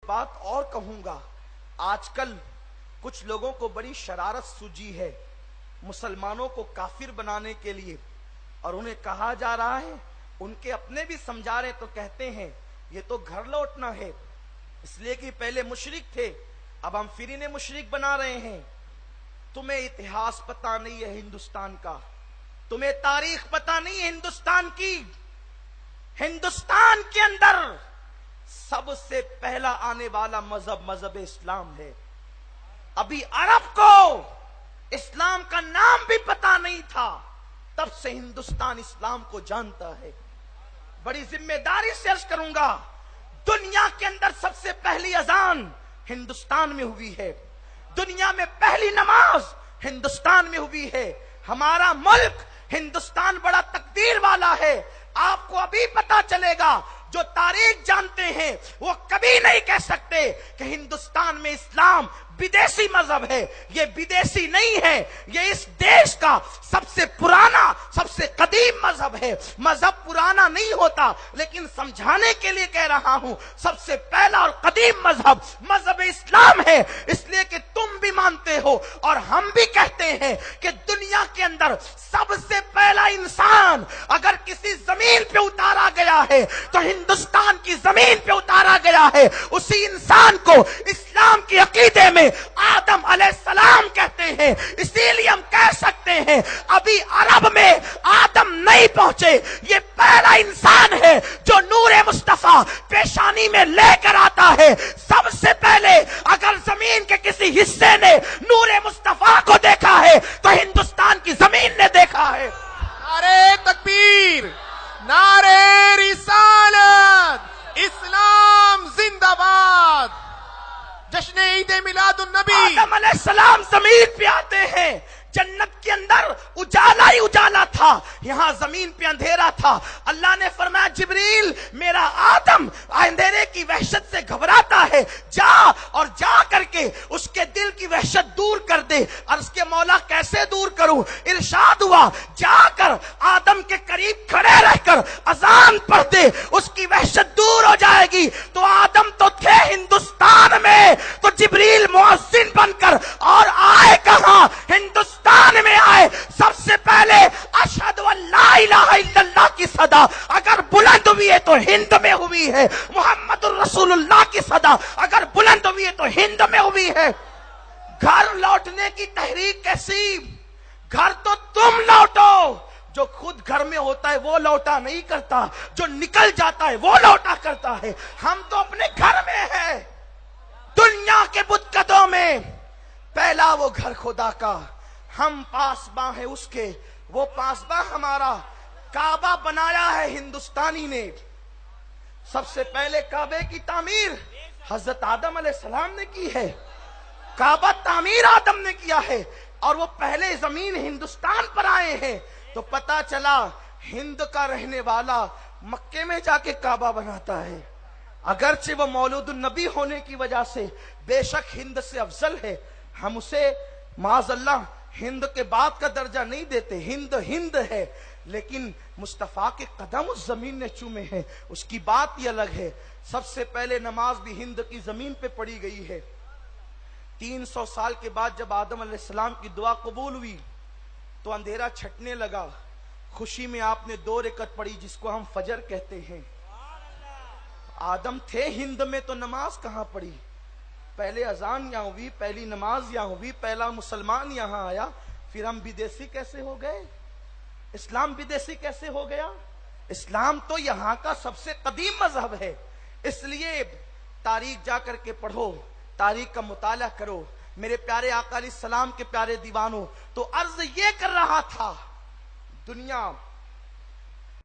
बात और कहूंगा, आजकल कुछ लोगों को बड़ी शरारत सूझी है मुसलमानों को काफिर बनाने के लिए, और उन्हें कहा जा रहा है, उनके अपने भी समझा रहे तो कहते हैं ये तो घर लौटना है, इसलिए कि पहले मुशरिक थे, अब हम फिर इन्हें मुशरिक बना रहे हैं। तुम्हें इतिहास पता नहीं है हिंदुस्तान का, तुम्हें तारीख पता नहीं है हिंदुस्तान की। हिंदुस्तान के अंदर सबसे पहला आने वाला मजहब इस्लाम है। अभी अरब को इस्लाम का नाम भी पता नहीं था, तब से हिंदुस्तान इस्लाम को जानता है। बड़ी जिम्मेदारी से अर्ज करूंगा, दुनिया के अंदर सबसे पहली अजान हिंदुस्तान में हुई है, दुनिया में पहली नमाज हिंदुस्तान में हुई है। हमारा मुल्क हिंदुस्तान बड़ा तकदीर वाला है। आपको अभी पता चलेगा, जो तारीख जानते हैं वो कभी नहीं कह सकते कि हिंदुस्तान में इस्लाम विदेशी मजहब है। ये विदेशी नहीं है, ये इस देश का सबसे पुराना सबसे कदीम मजहब है। मजहब पुराना नहीं होता, लेकिन समझाने के लिए कह रहा हूं, सबसे पहला और कदीम मजहब इस्लाम है। इसलिए कि तुम भी मानते हो और हम भी कहते हैं कि दुनिया के अंदर सबसे पहला इंसान अगर किसी जमीन पे उतारा गया है तो हिंदुस्तान की जमीन पे उतारा गया है। उसी इंसान को इस्लाम के अकीदे में आदम अलैहिस्सलाम कहते हैं। इसीलिए हम कह सकते हैं अभी अरब में आदम नहीं पहुंचे, ये पहला इंसान है जो नूरे मुस्तफा पेशानी में लेकर आता है। सबसे पहले अगर जमीन के किसी हिस्से ने नूरे मुस्तफा को देखा है तो हिंदुस्तान की जमीन ने देखा है। नारे तकबीर, नारे रिसालत, इस्लाम जिंदाबाद। जश्न ईद मिलादुन नबी। आदम अलैहिस्सलाम जमीन पे आते हैं, जन्नत के अंदर उजाला ही उजाला था, यहां जमीन पे अंधेरा था। अल्लाह ने फरमाया, जिब्रील मेरा आदम अंधेरे की वहशत से घबराता है, जा और जा करके उसके दिल की वहशत दूर कर दे। और उसके मौला कैसे दूर करूं? इरशाद हुआ, जाकर आदम के करीब खड़े रहकर अजान पढ़ दे, उसकी वहशत दूर हो जाएगी। तो आदम तो थे हिंदुस्तान में, तो जिब्रील मुअज्जिन बनकर और आए कहां? हिंदुस्तान में आए। सबसे पहले अशहदु अल्ला इलाहा इल्लल्लाह की सदा अगर बुलंद हुई है तो हिंद में हुई है। मुहम्मदुर रसूलुल्लाह की सदा अगर बुलंद हुई है तो हिंद में हुई है। घर लौटने की तहरीक कैसी? घर तो तुम लौटो, जो खुद घर में होता है वो लौटा नहीं करता, जो निकल जाता है वो लौटा करता है। हम तो अपने घर में हैं, दुनिया के बुतकदों में। पहला वो घर खुदा का, हम पासबां हैं उसके, वो पासबां हमारा। काबा बनाया है हिंदुस्तानी ने। सबसे पहले काबे की तामीर हजरत आदम अलैहिस्सलाम ने की है। काबा तामीर आदम ने किया है, और वो पहले जमीन हिंदुस्तान पर आए हैं। तो पता चला हिंद का रहने वाला मक्के में जाके काबा बनाता है। अगरचे वो मौलूदुन नबी होने की वजह से बेशक हिंद से अफजल है, हम उसे माज़अल्लाह हिंद के बाद का दर्जा नहीं देते। हिंद हिंद है, लेकिन मुस्तफा के कदम उस जमीन ने चूमे हैं, उसकी बात ही अलग है। सबसे पहले नमाज भी हिंद की जमीन पे पढ़ी गई है। 300 साल के बाद जब आदम अलैहिस्सलाम की दुआ कबूल हुई तो अंधेरा छटने लगा। खुशी में आपने 2 रकअत पढ़ी, जिसको हम फजर कहते हैं। आदम थे हिंद में तो नमाज कहां पढ़ी? पहले अजान यहां हुई, पहली नमाज यहां हुई, पहला मुसलमान यहां आया। फिर हम विदेशी कैसे हो गए? इस्लाम विदेशी कैसे हो गया? इस्लाम तो यहां का सबसे कदीम मजहब है। इसलिए तारीख जाकर के पढ़ो, तारीख का मुताला करो। मेरे प्यारे आका अलैहिस्सलाम के प्यारे दीवानों, तो अर्ज ये कर रहा था, दुनिया